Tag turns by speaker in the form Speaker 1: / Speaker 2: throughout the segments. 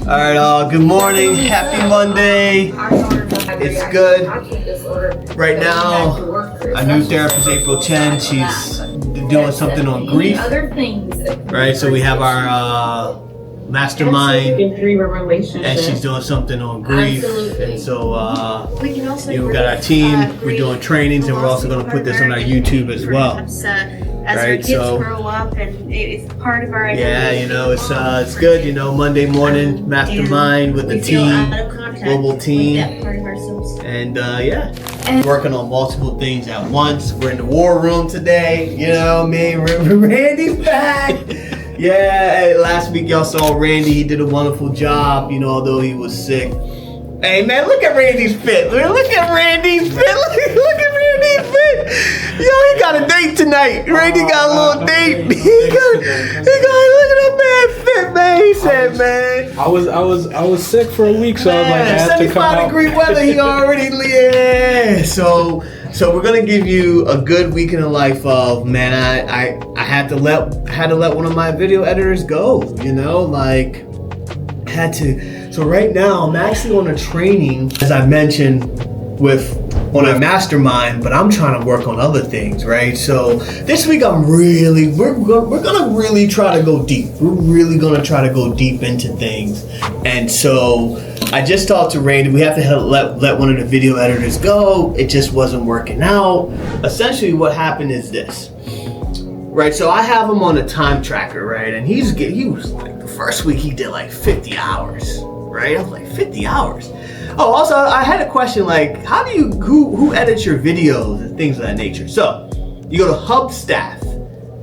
Speaker 1: Alright, good morning, happy Monday. It's good. Right now, our new therapist, April Chen, she's doing something on grief. Right, so we have our mastermind, and she's doing something on grief. And so, we got our team, we're doing trainings, and we're also going to put this on our YouTube as well.
Speaker 2: As our kids grow up, and it's part of our identity.
Speaker 1: Yeah, it's good. Monday morning mastermind with the team, global team,
Speaker 2: that part of ourselves.
Speaker 1: And working on multiple things at once. We're in the war room today. Randy's back. Yeah, last week y'all saw Randy. He did a wonderful job. Although he was sick. Hey man, look at Randy's fit. Look at Randy's fit. Look at Randy's fit. Yo, he got a date tonight. Randy got a little date. He got look at that man fit, man. He said, man.
Speaker 3: I was sick for a week, so
Speaker 1: man,
Speaker 3: I was like, I had to come out.
Speaker 1: 75-degree weather. He already So we're gonna give you a good week in the life of, man. I had to let one of my video editors go. Had to. So right now, I'm actually on a training, as I mentioned, on a mastermind, but I'm trying to work on other things, right? So this week, we're gonna really try to go deep. We're really gonna try to go deep into things. And so I just talked to Randy. We have to let one of the video editors go. It just wasn't working out. Essentially, what happened is this, right? So I have him on a time tracker, right? And he was like, the first week he did like 50 hours. Right? I was like, 50 hours. Oh, also, I had a question, like, who edits your videos and things of that nature? So, you go to Hubstaff,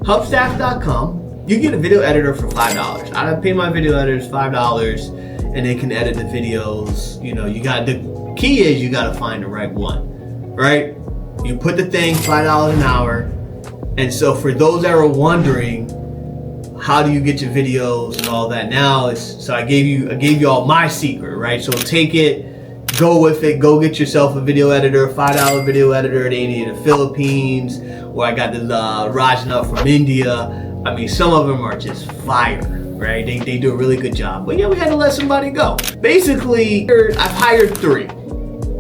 Speaker 1: hubstaff.com. You get a video editor for $5. I pay my video editors $5, and they can edit the videos. The key is you got to find the right one, right? You put the thing, $5 an hour. And so, for those that are wondering, how do you get your videos and all that? So I gave you all my secret, right? So take it, go with it, go get yourself a video editor, $5 video editor. They need in the Philippines, or I got this Rajna from India. I mean, some of them are just fire, right? They do a really good job. But yeah, we had to let somebody go. Basically, I've hired 3.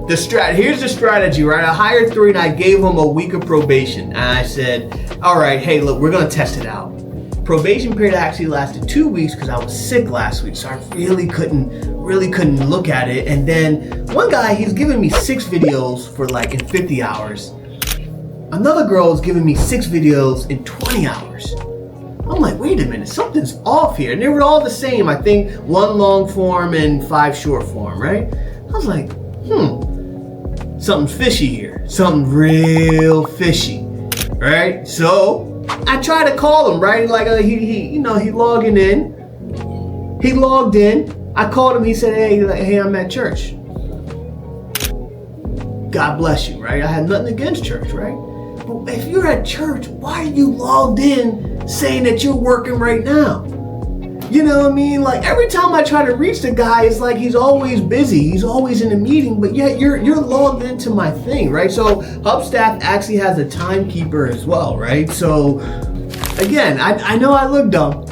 Speaker 1: Here's the strategy, right? I hired 3 and I gave them a week of probation. And I said, all right, hey, look, we're gonna test it out. Probation period actually lasted 2 weeks because I was sick last week, so I really couldn't look at it. And then one guy, he's giving me 6 videos for like in 50 hours. Another girl is giving me 6 videos in 20 hours. I'm like, wait a minute, something's off here. And they were all the same. I think 1 long form and 5 short form, right? I was like, something's fishy here. Something real fishy, right? So I tried to call him, right? Like he logging in. He logged in. I called him. He said, "Hey, I'm at church." God bless you, right? I had nothing against church, right? But if you're at church, why are you logged in saying that you're working right now? You know what I mean? Like every time I try to reach the guy, it's like he's always busy. He's always in a meeting, but yet you're logged into my thing, right? So Hubstaff actually has a timekeeper as well, right? So again, I know I look dumb,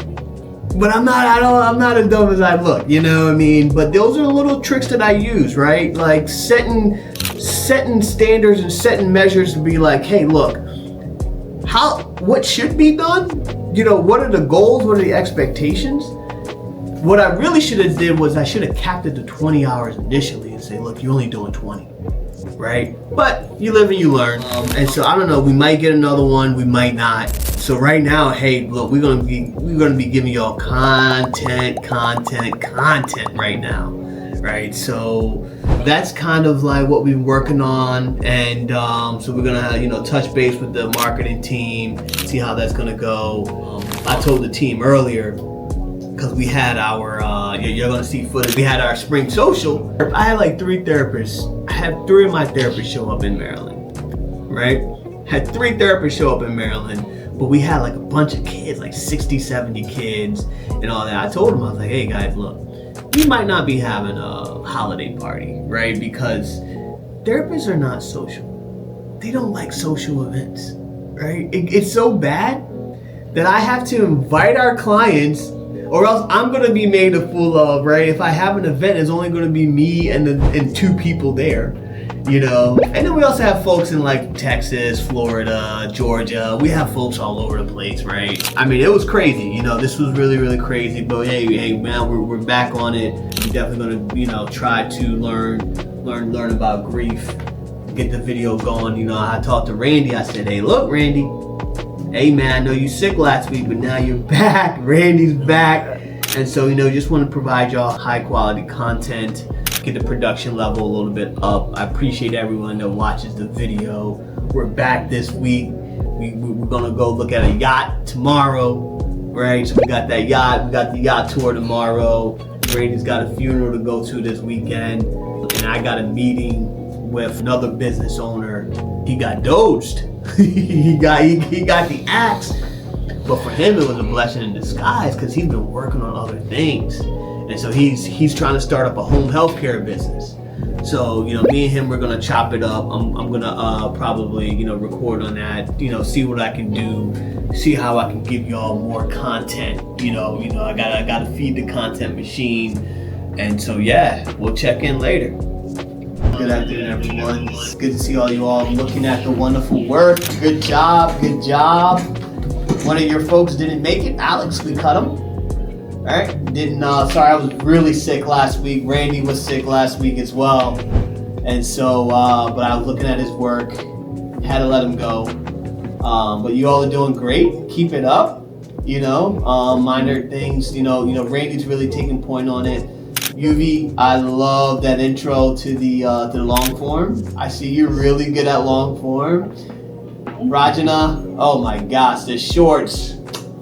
Speaker 1: but I'm not as dumb as I look, you know what I mean? But those are the little tricks that I use, right? Like setting standards and setting measures to be like, hey, look, what should be done? What are the goals? What are the expectations? What I really should have did was I should have capped it to 20 hours initially and say, look, you're only doing 20, right? But you live and you learn. And so I don't know, we might get another one, we might not. So right now, hey, look, we're gonna be giving y'all content right now. right? So that's kind of like what we've been working on, and so we're gonna touch base with the marketing team, see how that's gonna go. I told the team earlier, because we had our you're gonna see footage, we had our spring social. I had like 3 therapists. I had 3 of my therapists show up in Maryland, right? Had 3 therapists show up in Maryland, but we had like a bunch of kids, like 60, 70 kids and all that. I told them, I was like, hey guys, look, we might not be having a holiday party, right? Because therapists are not social. They don't like social events, right? It's so bad that I have to invite our clients, or else I'm gonna be made a fool of, right? If I have an event, it's only gonna be me and 2 people there, And then we also have folks in like Texas, Florida, Georgia. We have folks all over the place, right? I mean, it was crazy. This was really, really crazy. But hey, man, we're back on it. We're definitely gonna, try to learn about grief, get the video going. I talked to Randy. I said, hey, look, Randy. Hey man, I know you sick last week, but now you're back. Randy's back. And so, just want to provide y'all high quality content, get the production level a little bit up. I appreciate everyone that watches the video. We're back this week. We're gonna go look at a yacht tomorrow, right? So we got that yacht, we got the yacht tour tomorrow. Randy's got a funeral to go to this weekend. And I got a meeting with another business owner. He got doged. he got the axe, but for him it was a blessing in disguise because he's been working on other things, and so he's trying to start up a home healthcare business. So me and him, we're gonna chop it up. I'm gonna probably record on that. See what I can do, see how I can give y'all more content. I gotta feed the content machine, and so yeah, we'll check in later. Good afternoon, everyone. It's good to see all you all looking at the wonderful work. Good job, good job. One of your folks didn't make it. Alex, we cut him. All right, sorry, I was really sick last week. Randy was sick last week as well. And so, but I was looking at his work, had to let him go. But you all are doing great. Keep it up. Minor things, Randy's really taking point on it. UV, I love that intro to the long form. I see you're really good at long form. Rajana, oh my gosh, the shorts,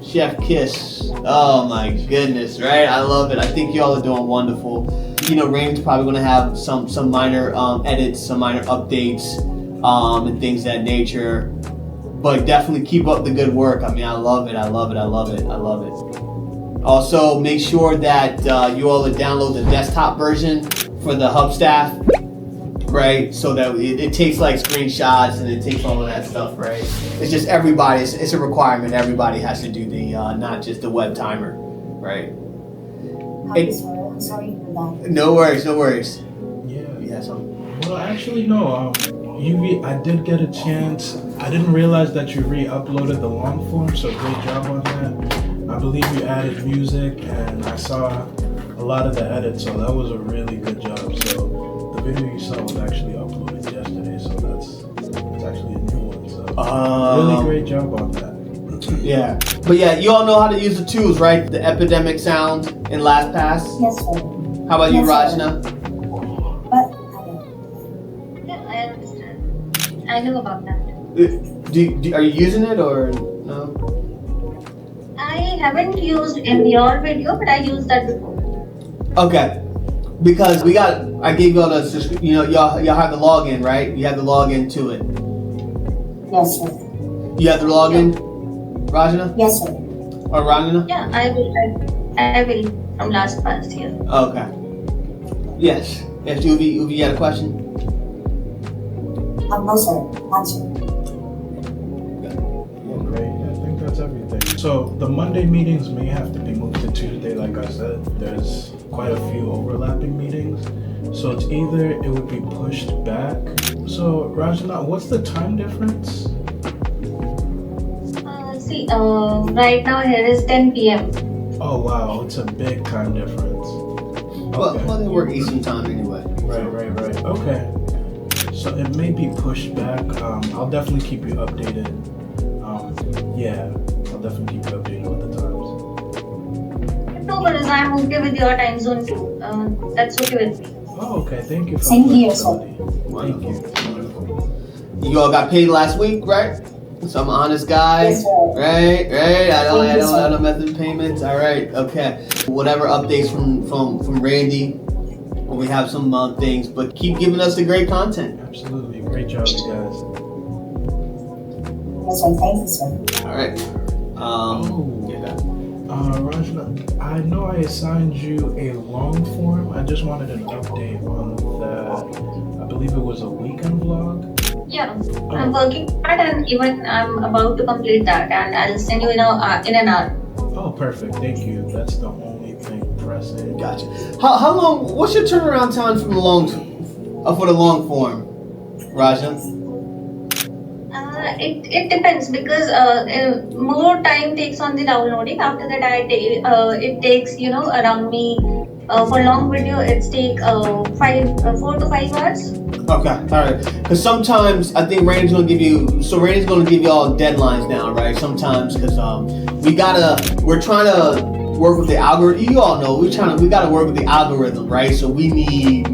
Speaker 1: chef kiss. Oh my goodness, right? I love it. I think y'all are doing wonderful. Randy's probably gonna have some minor edits, some minor updates, and things of that nature. But definitely keep up the good work. I mean, I love it. I love it. I love it. I love it. Also, make sure that you all download the desktop version for the hub staff, right? So that it takes like screenshots and it takes all of that stuff, right? It's just everybody, it's a requirement. Everybody has to do the, not just the web timer, right?
Speaker 4: I'm sorry for that.
Speaker 1: No worries, no worries.
Speaker 3: Yeah.
Speaker 1: You have something?
Speaker 3: Well, actually, no. UV, I did get a chance. I didn't realize that you re-uploaded the long form, so great job on that. I believe you added music, and I saw a lot of the edits, so that was a really good job. So the video you saw was actually uploaded yesterday, so that's actually a new one. So really great job on that.
Speaker 1: Yeah, but yeah, you all know how to use the tools, right? The epidemic sound in LastPass.
Speaker 4: Yes, sir.
Speaker 1: How about you,
Speaker 4: Yes,
Speaker 1: Rajna?
Speaker 4: But
Speaker 2: Yeah, I understand. I know about that.
Speaker 1: Are you using it or no?
Speaker 2: I haven't used in your video, but I used that before.
Speaker 1: Okay, because I gave y'all the, y'all have the login, right? You have the login to it.
Speaker 4: yes, sir.
Speaker 1: You have the login, Rajana?
Speaker 4: Yes, sir.
Speaker 1: Or Rajana?
Speaker 2: Yeah, I will from last year.
Speaker 1: Okay. Yes. Yes, Uvi, you had a question?
Speaker 4: No, sir. Answer.
Speaker 3: Great. I think that's everything. So the Monday meetings may have to be moved to Tuesday, like I said. There's quite a few overlapping meetings. So it's either it would be pushed back. So Rajana, what's the time difference?
Speaker 2: Right now here is 10 p.m.
Speaker 3: Oh wow, it's a big time difference. Okay.
Speaker 1: Well, they work Eastern time anyway.
Speaker 3: Right. Okay. So it may be pushed back. I'll definitely keep you updated. I'll definitely keep you updated with the times.
Speaker 2: No No worries, I'm okay with your time zone too. That's okay with me.
Speaker 3: Oh, okay. Thank you for
Speaker 4: Same here, sir.
Speaker 3: Thank you.
Speaker 1: You all got paid last week, right? So I'm an honest guy.
Speaker 4: Yes, sir.
Speaker 1: Right. I
Speaker 4: Yes, sir.
Speaker 1: don't mess with payments. All right. Okay. Whatever updates from Randy. We have some things, but keep giving us the great content.
Speaker 3: Absolutely. Great job, you guys.
Speaker 4: Yes, sir. Thank you, sir.
Speaker 1: All right. Yeah.
Speaker 3: Rajna, I know I assigned you a long form. I just wanted an update on that. I believe it was a weekend vlog.
Speaker 2: Yeah, I'm working hard and even I'm about to complete that and I'll send you in an hour.
Speaker 3: Oh, perfect. Thank you. That's the only thing pressing.
Speaker 1: Gotcha. How long? What's your turnaround time from for the long form, Raja?
Speaker 2: It depends because more time takes on the downloading. After that, it takes around me for long video. It's take 4 to 5 hours.
Speaker 1: Okay, all right. Because sometimes I think Randy's gonna give you. So Randy's gonna give you all deadlines now, right? Sometimes because we're trying to work with the algorithm. You all know we gotta work with the algorithm, right? So we need,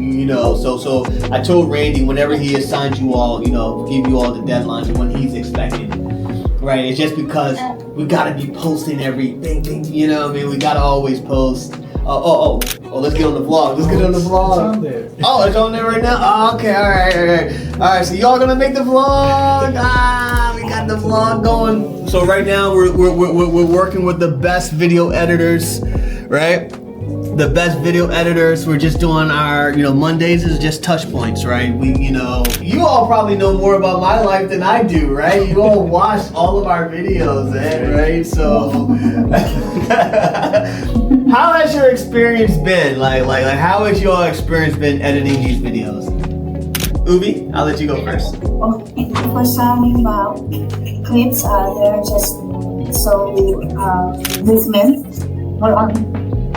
Speaker 1: So I told Randy whenever he assigns you all, give you all the deadlines when he's expecting, right? It's just because we gotta be posting everything. You know what I mean? We gotta always post. Oh, let's get on the vlog. Let's get on the vlog.
Speaker 3: It's on there.
Speaker 1: Oh, it's on there right now? Oh, okay, all right. So y'all gonna make the vlog? We got the vlog going. So right now we're working with the best video editors, right? The best video editors. We're just doing our, Mondays is just touch points, right? You all probably know more about my life than I do, right? You all watch all of our videos, right? So how has your experience been? Like how has your experience been editing these videos? Ubi, I'll let you go first.
Speaker 4: Okay. For some clips, they're just so movement more on.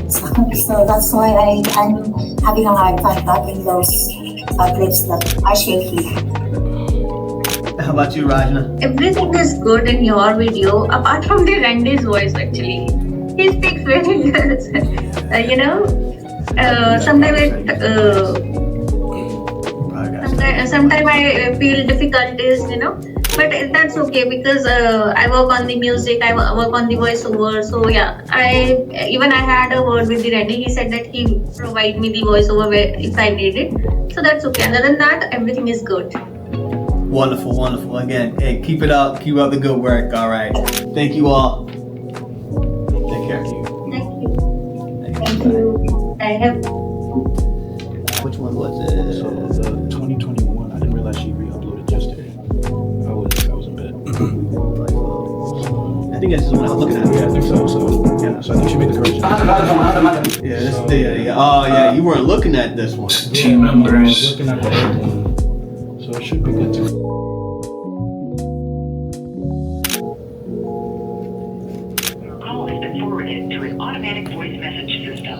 Speaker 4: So that's why I'm having a hard time talking those clips that are shaky.
Speaker 1: How about you, Rajna?
Speaker 2: Everything is good in your video apart from the Randy's voice. Actually, he speaks very good. Sometimes I feel difficulties, but that's okay because I work on the music, I work on the voiceover. So yeah, I had a word with the Randy. He said that he provide me the voiceover if I need it. So that's okay. Other than that, everything is good.
Speaker 1: Wonderful. Again, hey, keep it up. Keep up the good work. All right. Thank you all. Take care.
Speaker 2: Thank you. I have.
Speaker 1: Which one was it?
Speaker 3: So the 2021. I didn't realize she re-uploaded yesterday. I was in bed.
Speaker 1: I think that's the one I was looking at.
Speaker 3: Yeah, I think so. So I think she made the correction.
Speaker 1: Yeah, this is yeah. Oh yeah, you weren't looking at this one.
Speaker 3: Team members. I was looking at the old one. So it should be good to
Speaker 5: Your call has been forwarded to an automatic voice message system.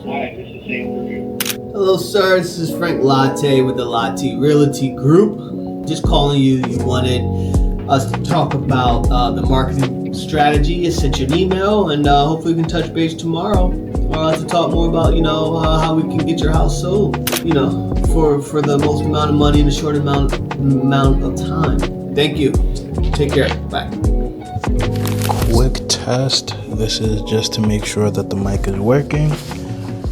Speaker 5: Hi, this is Sam.
Speaker 1: Hello, sir. This is Frank Latte with the Latte Realty Group. Just calling you. You wanted us to talk about the marketing strategy. I sent you an email, and hopefully we can touch base tomorrow to talk more about, how we can get your house sold, for the most amount of money in a short amount of time. Thank you. Take care. Bye.
Speaker 3: quick test. This is just to make sure that the mic is working.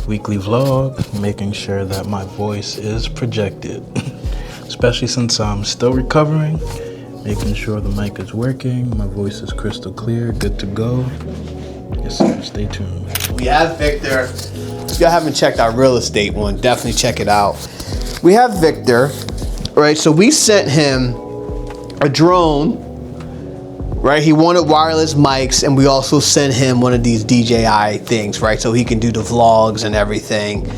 Speaker 3: Weekly vlog, making sure that my voice is projected, especially since I'm still recovering. Making sure the mic is working, my voice is crystal clear, good to go. Yes sir, stay tuned.
Speaker 1: We have Victor. If y'all haven't checked our real estate one, definitely check it out. We have Victor, right? So we sent him a drone, right? He wanted wireless mics, and we also sent him one of these DJI things, right? So he can do the vlogs and everything.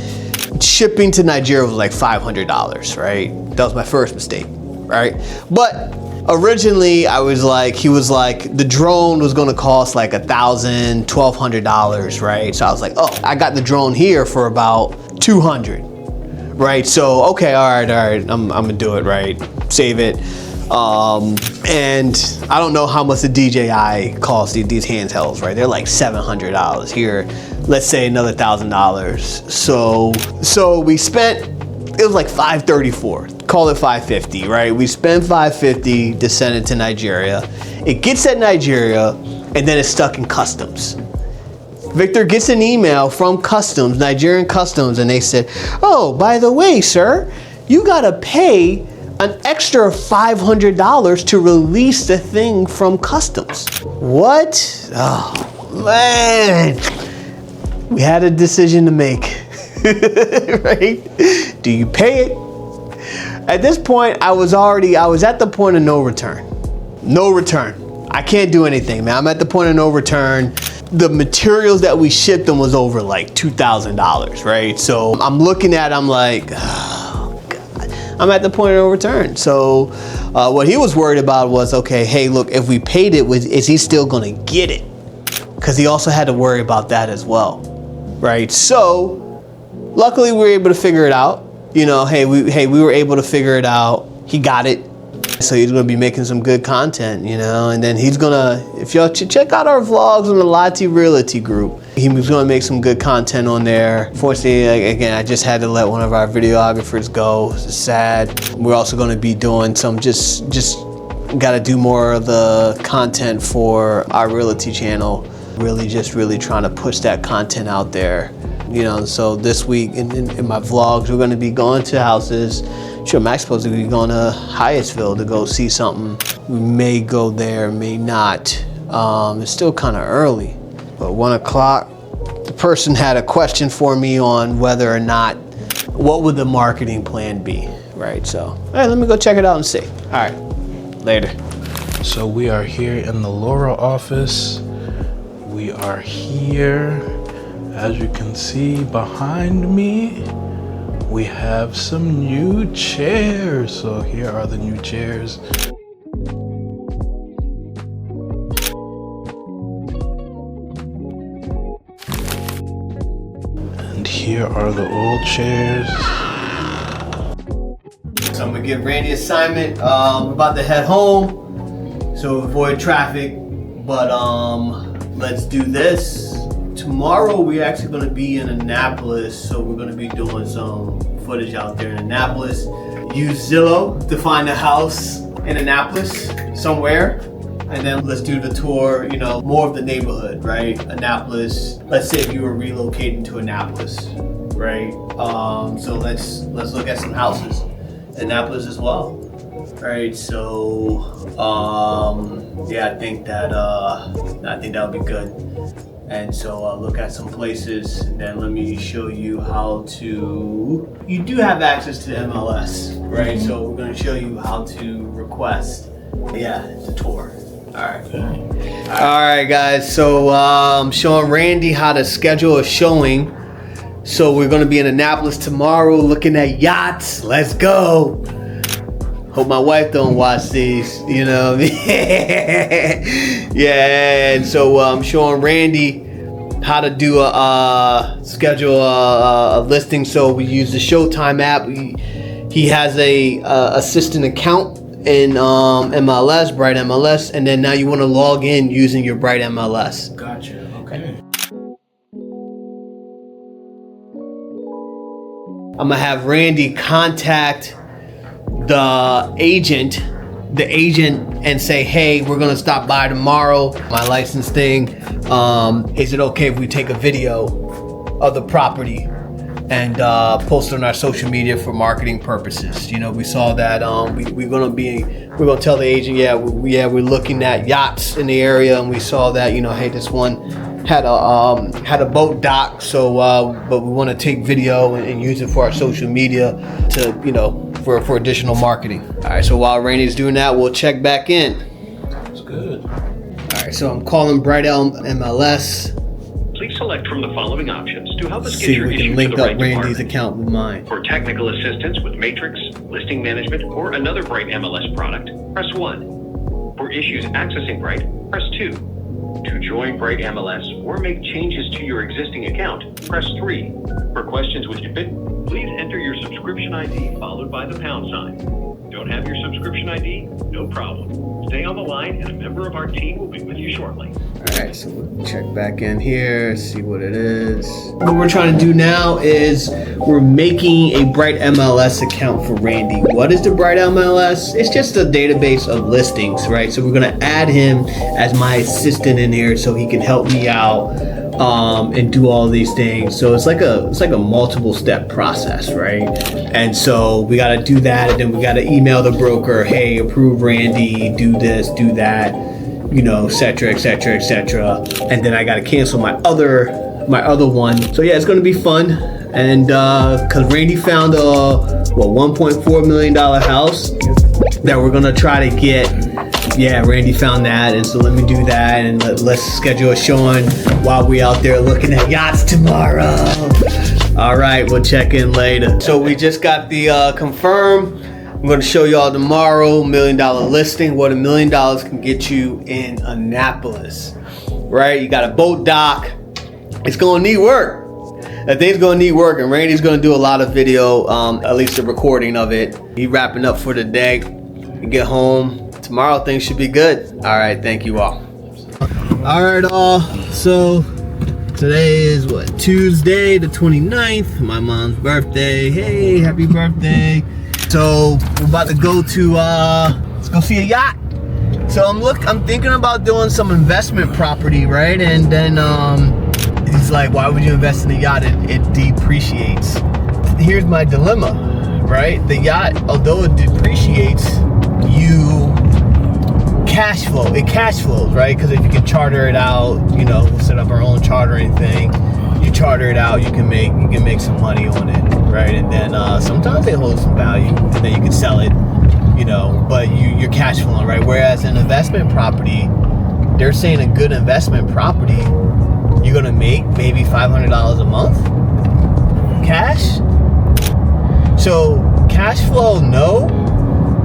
Speaker 1: Shipping to Nigeria was like $500, right? That was my first mistake, right? But originally he was like, the drone was gonna cost like $1,000, $1,200, right? So I was like, oh, I got the drone here for about $200, right? So, okay, all right, I'm gonna do it, right? Save it. And I don't know how much the DJI costs, these handhelds, right? They're like $700 here. Let's say another $1,000. So we spent, it was like $534. Call it $550, right? We spent $550 to send it to Nigeria. It gets at Nigeria, and then it's stuck in customs. Victor gets an email from customs, Nigerian customs, and they said, oh, by the way, sir, you gotta pay an extra $500 to release the thing from customs. What? Oh, man. We had a decision to make, right? Do you pay it? At this point, I was at the point of no return. No return. I can't do anything, man. I'm at the point of no return. The materials that we shipped them was over like $2,000, right? So I'm looking at, I'm like, oh, God. I'm at the point of no return. So what he was worried about was, okay, hey, look, if we paid it, is he still gonna get it? Because he also had to worry about that as well, right? So luckily we were able to figure it out. You know, hey, we were able to figure it out. He got it. So he's gonna be making some good content, you know, and then he's gonna, if y'all check out our vlogs on the Lati Realty group, he was gonna make some good content on there. Fortunately, again, I just had to let one of our videographers go. It's sad. We're also gonna be doing some, just gotta do more of the content for our realty channel. Really trying to push that content out there. You know, so this week in my vlogs, we're gonna be going to houses. Sure, Max supposed to be going to Hyattsville to go see something. We may go there, may not. It's still kind of early, but 1 o'clock. The person had a question for me on whether or not, what would the marketing plan be, right? So, all right, let me go check it out and see. All right, later.
Speaker 3: So we are here in the Laura office. We are here, as you can see behind me. We have some new chairs. So here are the new chairs. And here are the old chairs.
Speaker 1: So I'm gonna give Randy an assignment. We're about to head home, so avoid traffic. But let's do this. Tomorrow we're actually going to be in Annapolis, so we're going to be doing some footage out there in Annapolis. Use Zillow to find a house in Annapolis somewhere, and then let's do the tour, you know, more of the neighborhood, right? Annapolis, let's say if you were relocating to Annapolis, right? So let's look at some houses in Annapolis as well, right? So yeah, I think that would be good. And so look at some places, and then let me show you how to, you do have access to the MLS, right? So we're gonna show you how to request, the tour. All right. Okay. All right, guys, so I'm showing Randy how to schedule a showing. So we're gonna be in Annapolis tomorrow looking at yachts. Let's go. Hope my wife don't watch these, you know. Yeah, and so I'm showing Randy how to do schedule a listing. So we use the Showtime app. He has a assistant account in MLS, Bright MLS, and then now you want to log in using your Bright MLS.
Speaker 3: Gotcha. Okay.
Speaker 1: I'm gonna have Randy contact the agent and say, hey, we're gonna stop by tomorrow, my license thing. Is it okay if we take a video of the property and post it on our social media for marketing purposes? You know, we saw that we're gonna tell the agent, we're looking at yachts in the area, and we saw that, you know, hey, this one had a boat dock, so but we want to take video and use it for our social media to, you know, for additional marketing. All right, so while Randy's doing that, we'll check back in.
Speaker 3: That's good.
Speaker 1: All right, so I'm calling Bright MLS.
Speaker 6: Please select from the following options to help us get
Speaker 1: See if
Speaker 6: your
Speaker 1: we
Speaker 6: issue
Speaker 1: can
Speaker 6: to
Speaker 1: link
Speaker 6: the
Speaker 1: up
Speaker 6: right
Speaker 1: Randy's
Speaker 6: department.
Speaker 1: account with mine.
Speaker 6: For technical assistance with Matrix, listing management, or another Bright MLS product, press 1. For issues accessing Bright, press 2. To join Bright MLS or make changes to your existing account, press 3. For questions with your bid, please enter your subscription ID followed by the #. Don't have your subscription ID? No problem. Stay on the line and a member of our team will be with you shortly.
Speaker 1: All right, so we'll check back in here, see what it is. What we're trying to do now is we're making a Bright MLS account for Randy. What is the Bright MLS? It's just a database of listings, right? So we're gonna add him as my assistant in here so he can help me out and do all these things. So it's like a multiple step process, right? And so we got to do that, and then we got to email the broker, hey, approve Randy, do this, do that, you know, et cetera, et cetera, et cetera. And then I got to cancel my other one. So yeah, it's going to be fun. And because Randy found a $1.4 million house that we're going to try to get. Yeah, Randy found that, and so let me do that, and let's schedule a showing while we out there looking at yachts tomorrow. All right, we'll check in later. So we just got the confirm. I'm going to show y'all tomorrow, $1 million listing, what $1 million can get you in Annapolis, right? You got a boat dock. It's going to need work. That thing's going to need work, and Randy's going to do a lot of video, at least the recording of it. He's wrapping up for the day. You get home. Tomorrow things should be good. All right, thank you all. All right, all. So today is what, Tuesday the 29th, my mom's birthday. Hey, happy birthday. So we're about to go to let's go see a yacht. So I'm thinking about doing some investment property, right? And then he's like, why would you invest in a yacht? It depreciates. Here's my dilemma, right? The yacht, although it depreciates, it cash flows, right? Because if you can charter it out, you know, we'll set up our own chartering thing. You charter it out, you can make some money on it, right? And then sometimes they hold some value, and then you can sell it, you know. But you're cash flowing, right? Whereas an investment property, they're saying a good investment property, you're gonna make maybe $500 a month cash. So cash flow, no.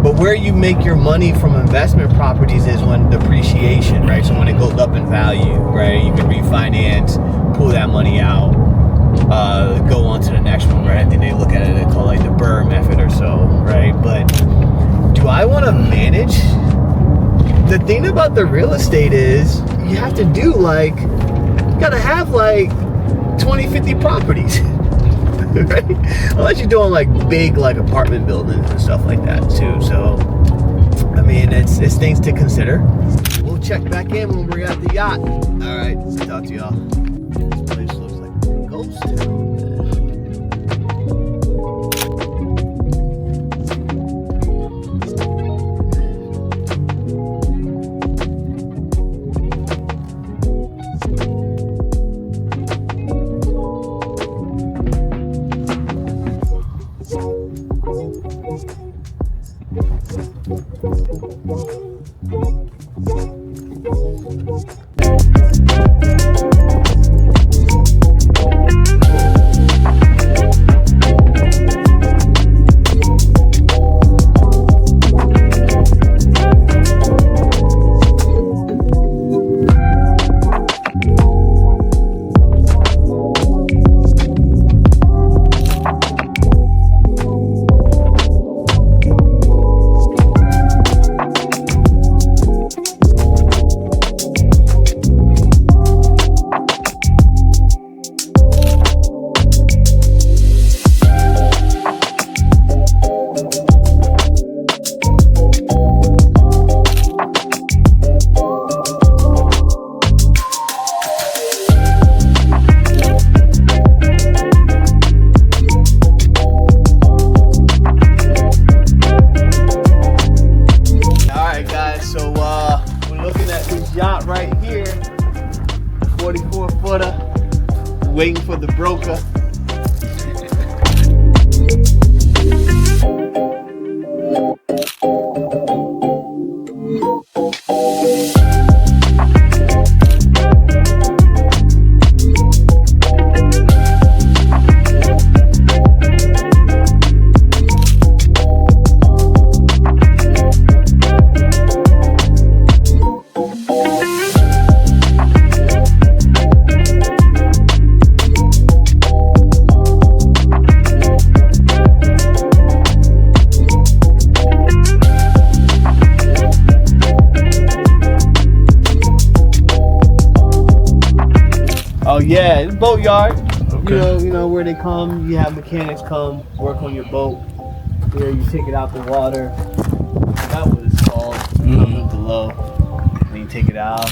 Speaker 1: But where you make your money from investment properties is when depreciation, right? So when it goes up in value, right? You can refinance, pull that money out, go on to the next one, right? I think they look at it, they call it like the Burr method or so, right? But do I want to manage? The thing about the real estate is you have to do you gotta have 20, 50 properties. Right? Unless you're doing big apartment buildings and stuff like that too. So I mean, it's things to consider. We'll check back in when we're at the yacht. All right, talk to y'all. This place looks like a ghost town. Yacht right here, 44-footer, waiting for the broker. yeah, it's boat yard.
Speaker 3: Okay.
Speaker 1: You know where they come. You have mechanics come work on your boat. You take it out the water. That what it's called. Comment below. And you take it out.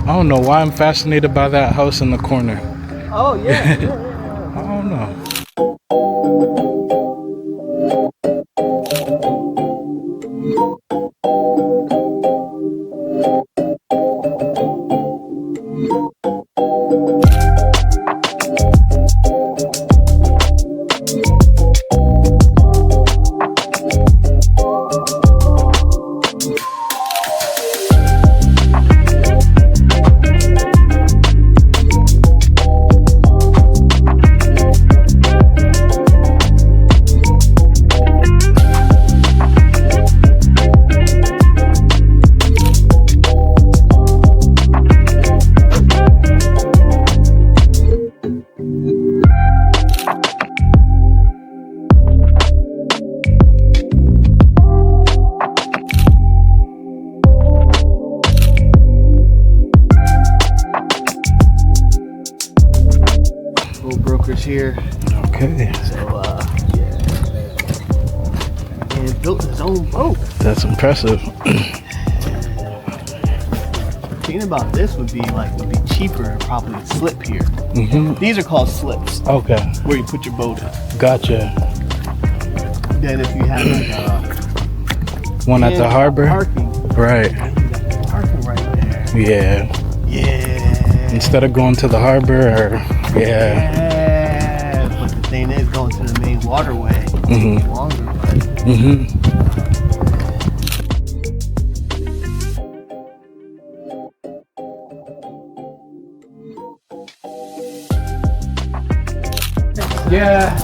Speaker 3: I don't know why I'm fascinated by that house in the corner.
Speaker 1: Oh yeah.
Speaker 3: I don't know.
Speaker 1: Here.
Speaker 3: Okay.
Speaker 1: So, yeah. And built his own boat.
Speaker 3: That's impressive.
Speaker 1: Thinking about this would be cheaper to probably slip here. These are called slips.
Speaker 3: Okay.
Speaker 1: Where you put your boat in.
Speaker 3: Gotcha.
Speaker 1: Then if you have
Speaker 3: one at the harbor.
Speaker 1: Parking.
Speaker 3: Right.
Speaker 1: Parking right there.
Speaker 3: Yeah.
Speaker 1: Yeah.
Speaker 3: Instead of going to the harbor or
Speaker 1: But the thing is going to the main waterway. Longer, but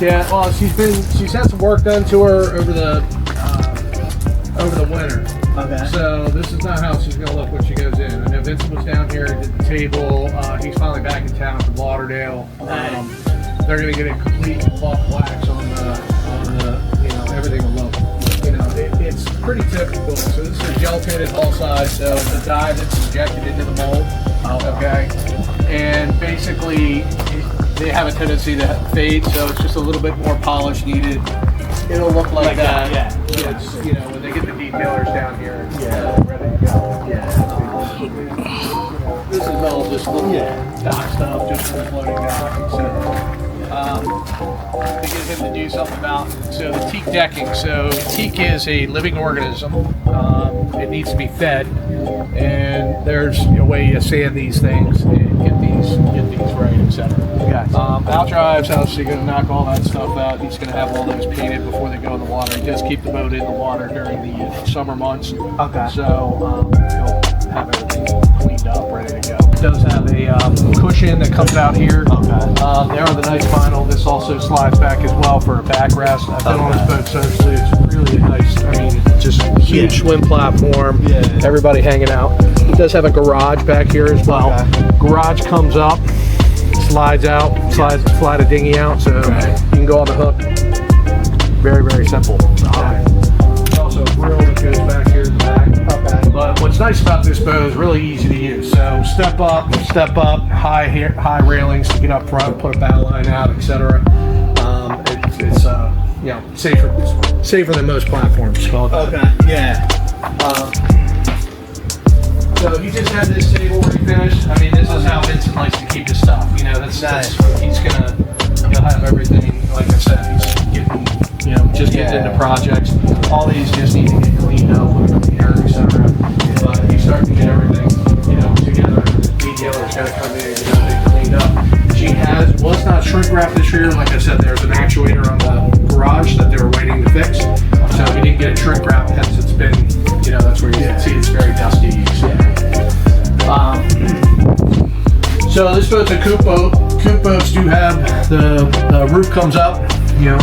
Speaker 7: Yeah. Well, she's had some work done to her over the winter.
Speaker 1: okay.
Speaker 7: So this is not how she's gonna look when she goes in. I know Vincent was down here, did the table. He's finally back in town from Lauderdale. They're gonna get a complete cloth wax on the everything will look. It's pretty typical. So this is a gel painted hull side. So it's a dye that's injected into the mold. Okay. And basically, they have a tendency to fade, so it's just a little bit more polish needed. It'll look like that.
Speaker 1: Yeah.
Speaker 7: It's, when they get the detailers down here, ready to go. This is all just little dock stuff, just for the floating dock, etc. To get him to do something about so the teak decking. So teak is a living organism. It needs to be fed, and there's a way you sand these things and get these right, etc. Outdrives, obviously going to knock all that stuff out. He's going to have all those painted before they go in the water. He does keep the boat in the water during the summer months.
Speaker 1: Okay.
Speaker 7: So he'll have everything cleaned up, ready to go. It does have a cushion that comes out here.
Speaker 1: Okay.
Speaker 7: They are the nice vinyl. This also slides back as well for a backrest. I've been on this boat socially. It's really nice. I mean, just huge swim platform.
Speaker 1: Yeah.
Speaker 7: Everybody hanging out. It does have a garage back here as well.
Speaker 1: Okay.
Speaker 7: Garage comes up, slides out, slide a dinghy out, so you can go on the hook. Very, very simple. There's also a grill that goes back here in the back.
Speaker 1: Okay.
Speaker 7: But what's nice about this boat is really easy to use. So step up, high railings to get up front, put a bow line out, etc. It's safer than most platforms.
Speaker 1: Okay. Yeah.
Speaker 7: So you just have this table where you finished. I mean, this is how Vincent likes to keep his stuff. He'll have everything. Like I said, he's getting, getting into projects. All these just need to get cleaned up with a cleaner, etc. But he's starting to get everything, together. The detailer's got to come in and get everything cleaned up. She was not shrink wrapped this year. Like I said, there's an actuator on the garage that they were waiting to fix. So we didn't get it shrink wrapped, hence it's been, that's where you can see it's very dusty. So this boat's a coupe boat. Coupe boats do have the roof comes up,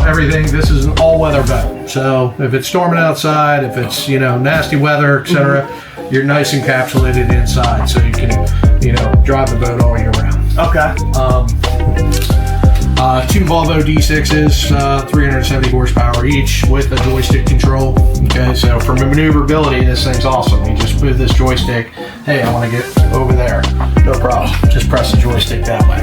Speaker 7: everything. This is an all-weather boat. So if it's storming outside, if it's nasty weather, etc., you're nice encapsulated inside, so you can drive the boat all year round.
Speaker 1: Okay.
Speaker 7: Two Volvo D6s, 370 horsepower each with a joystick control. Okay, so for maneuverability, this thing's awesome. You just move this joystick. Hey, I want to get over there. No problem. Just press the joystick that way.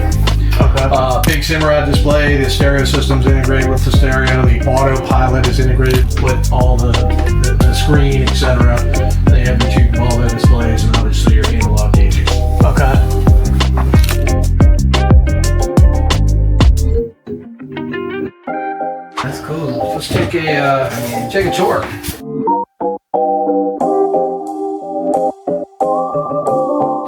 Speaker 7: Okay. Big Simrad display. The stereo system's integrated with the stereo. The autopilot is integrated with all the screen, etc. They have the two Volvo displays and obviously your analog gauges.
Speaker 1: Okay. That's cool.
Speaker 7: Let's take a tour.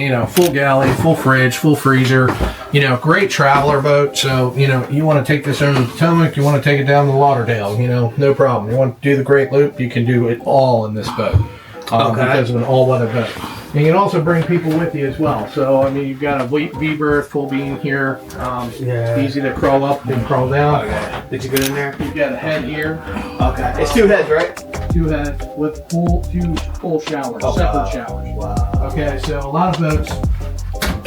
Speaker 7: You know, full galley, full fridge, full freezer. You know, great traveler boat. So, you know, you want to take this over the Potomac, you want to take it down to Lauderdale, you know, no problem. You want to do the Great Loop, you can do it all in this boat. Because of an all-weather boat. And you can also bring people with you as well. So, I mean, you've got a V-berth, full beam here.
Speaker 1: Yeah.
Speaker 7: Easy to crawl up and crawl down.
Speaker 1: Okay. Did you get in there?
Speaker 7: You've got a head here.
Speaker 1: Okay. It's two heads, right?
Speaker 7: Two heads with two full showers, separate showers.
Speaker 1: Wow.
Speaker 7: Okay, so a lot of boats,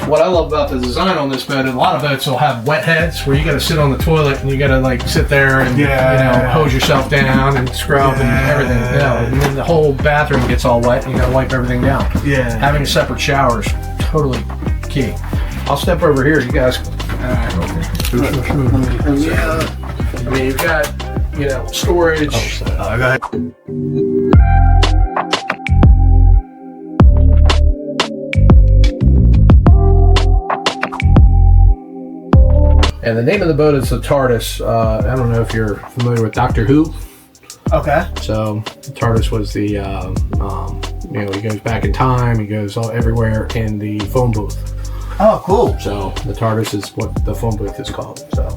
Speaker 7: what I love about the design on this boat, a lot of boats will have wet heads where you got to sit on the toilet and you got to like sit there and you know, hose yourself down and scrub and everything. You know, and then the whole bathroom gets all wet and you got to wipe everything down.
Speaker 1: Yeah.
Speaker 7: Having separate showers, totally key. I'll step over here, you guys.
Speaker 1: Yeah.
Speaker 7: I mean, you've got, you know, storage.
Speaker 1: I got
Speaker 7: And the name of the boat is the TARDIS. I don't know if you're familiar with Doctor Who.
Speaker 1: Okay.
Speaker 7: So the TARDIS was the, you know, he goes back in time, he goes all everywhere in the phone booth.
Speaker 1: Oh, cool.
Speaker 7: So the TARDIS is what the phone booth is called. So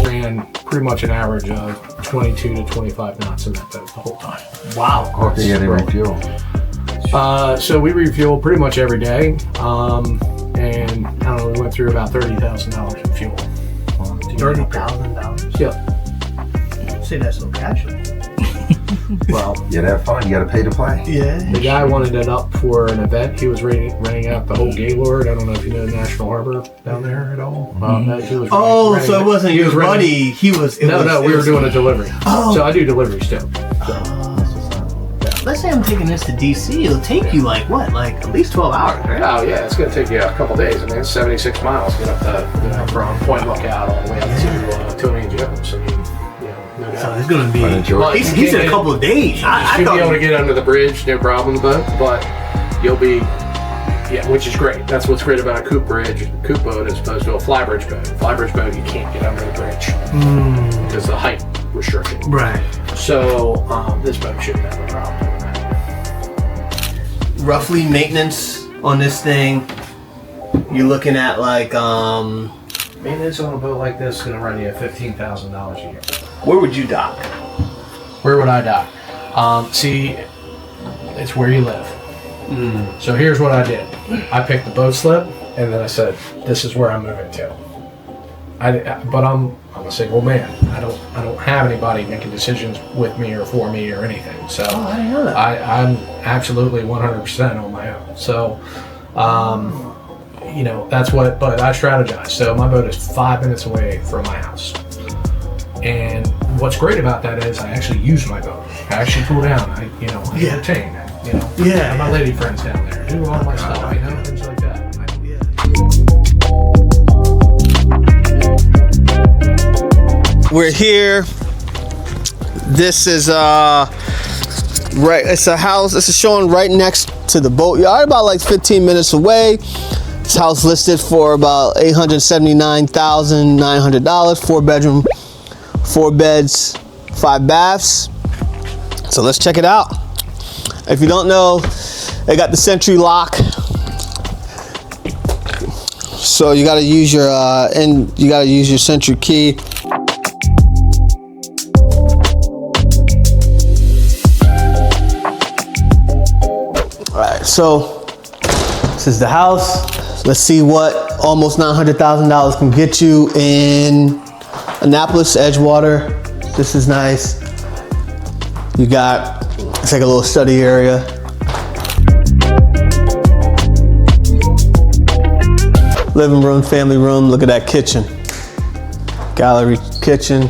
Speaker 7: ran pretty much an average of 22 to 25 knots in that boat the whole time.
Speaker 1: Wow.
Speaker 8: How often do you refuel?
Speaker 7: So we refuel pretty much every day. And I don't know, we went through about $30,000 in fuel.
Speaker 1: $30,000.
Speaker 7: Yep.
Speaker 1: Say that's so casual.
Speaker 7: Well,
Speaker 8: You gotta have fun, you gotta pay to play.
Speaker 1: Yeah.
Speaker 7: the guy wanted it up for an event. He was renting out the whole Gaylord. I don't know if you know National Harbor down there at all. He was renting
Speaker 1: So it wasn't
Speaker 7: he
Speaker 1: your
Speaker 7: was renting-
Speaker 1: buddy. He was. It was,
Speaker 7: we were doing a delivery.
Speaker 1: Oh.
Speaker 7: So I do deliveries too.
Speaker 1: Let's say I'm taking this to DC. It'll take you like what? Like at least 12 hours, right?
Speaker 7: Oh yeah, it's going to take you a couple days. I mean, it's 76 miles to get up the, you know, from Point Lookout all the way up to Tony and Jones. I mean, you know, no doubt.
Speaker 1: So it's gonna be.
Speaker 8: Well,
Speaker 1: He said a couple of days. I
Speaker 7: You'll be able
Speaker 1: thought.
Speaker 7: to get under the bridge, no problem, but you'll be, yeah, which is great. That's what's great about a coupe boat as opposed to a flybridge boat. Flybridge boat, you can't get under the bridge because of the height restriction.
Speaker 1: Right.
Speaker 7: So this boat shouldn't have a problem doing that.
Speaker 1: Roughly maintenance on this thing. You're looking at like
Speaker 7: Maintenance on a boat like this is going to run you $15,000 a year.
Speaker 1: where would you dock?
Speaker 7: Where would I dock? See, it's where you live. So here's what I did. I picked the boat slip, and then I said, "This is where I'm moving to." But I'm a single man. I don't have anybody making decisions with me or for me or anything. So
Speaker 1: I didn't know that.
Speaker 7: I'm absolutely 100% on my own. So, you know, that's what. But I strategize. So my boat is 5 minutes away from my house. And what's great about that is I actually use my boat. I actually pull down. I entertain. You know, I have my lady friends down there. Do all my stuff. You know, things like that.
Speaker 1: We're here. This is right. It's a house. This is showing right next to the boatyard, about like 15 minutes away. This house listed for about $879,900. 4-bedroom, 4 beds, 5 baths. So let's check it out. If you don't know, they got the Sentry lock. So you got to use your Sentry key. So this is the house. Let's see what almost $900,000 can get you in Annapolis, Edgewater. This is nice. You got, it's like a little study area. Living room, family room. Look at that kitchen. Gallery kitchen.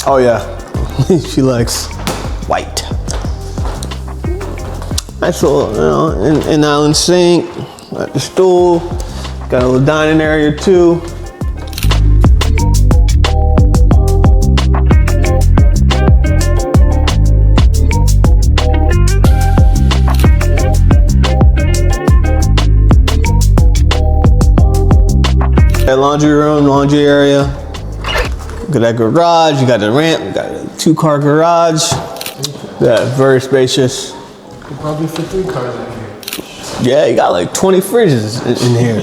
Speaker 1: Oh yeah, she likes white. Nice little, an island sink, got the stool, got a little dining area too. That laundry room, laundry area. Look at that garage, you got the ramp, you got a 2-car garage. Yeah, very spacious.
Speaker 3: Could probably fit 3 cars in here.
Speaker 1: Yeah, you got like 20 fridges in here.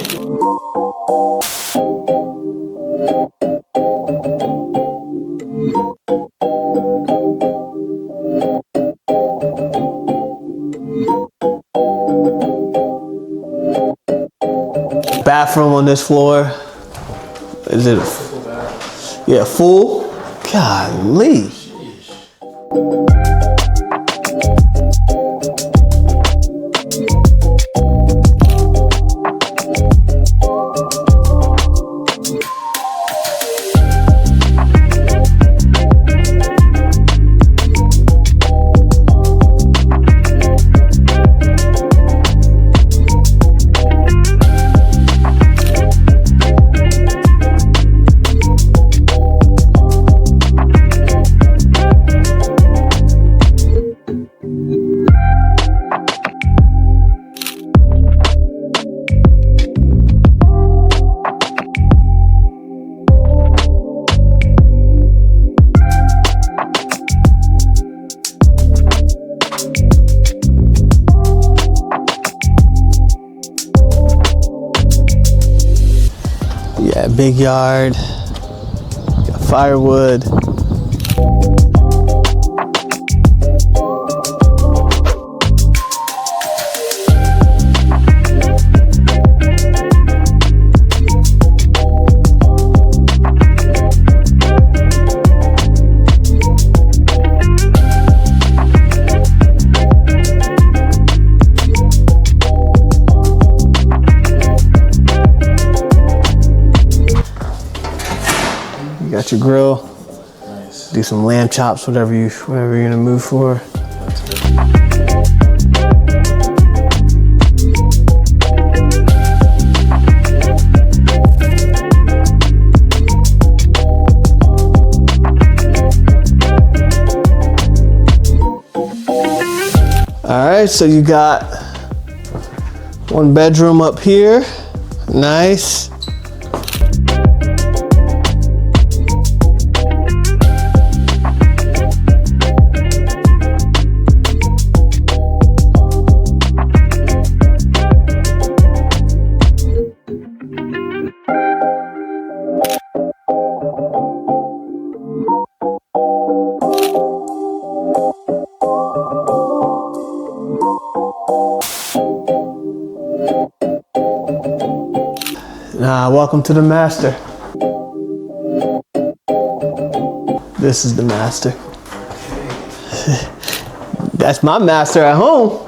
Speaker 1: Bathroom on this floor. Is it? Yeah, full. Golly. Yeah, big yard, got firewood. You got your grill.
Speaker 3: Nice.
Speaker 1: Do some lamb chops, whatever you're gonna move for.
Speaker 3: That's good.
Speaker 1: All right, so you got 1 bedroom up here. Nice. Welcome to the master. This is the master. That's my master at home.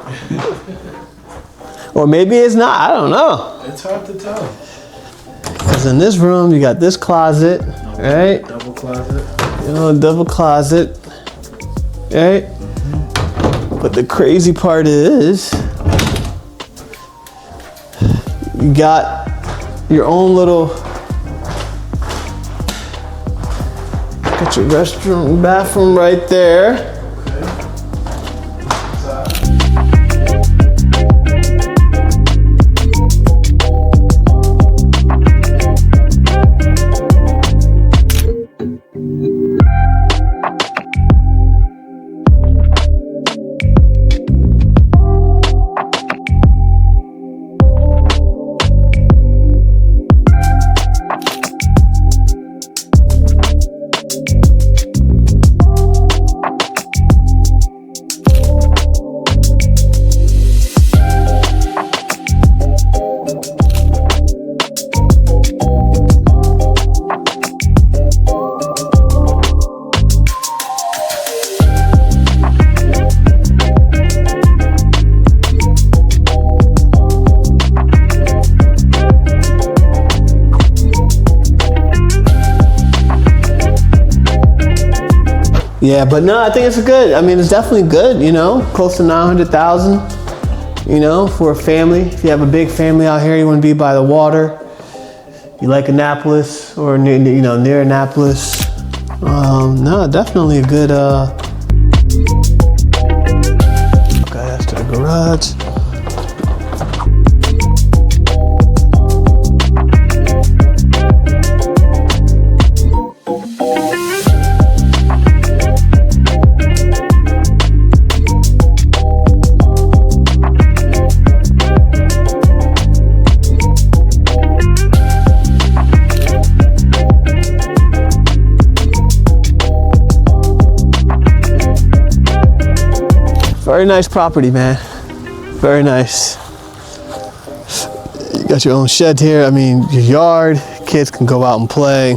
Speaker 1: Or maybe it's not, I don't know.
Speaker 3: It's hard to tell.
Speaker 1: Because in this room, you got this closet, right?
Speaker 3: Double closet.
Speaker 1: You know, double closet, right? But the crazy part is, you got your own little, got your restroom, bathroom right there. Yeah, but no, I think it's good. I mean, it's definitely good, you know, close to 900,000, you know, for a family. If you have a big family out here, you want to be by the water, you like Annapolis or near, you know, near Annapolis. No, definitely a good, okay, that's to the garage. Very nice property, man. Very nice. You got your own shed here. I mean, your yard. Kids can go out and play.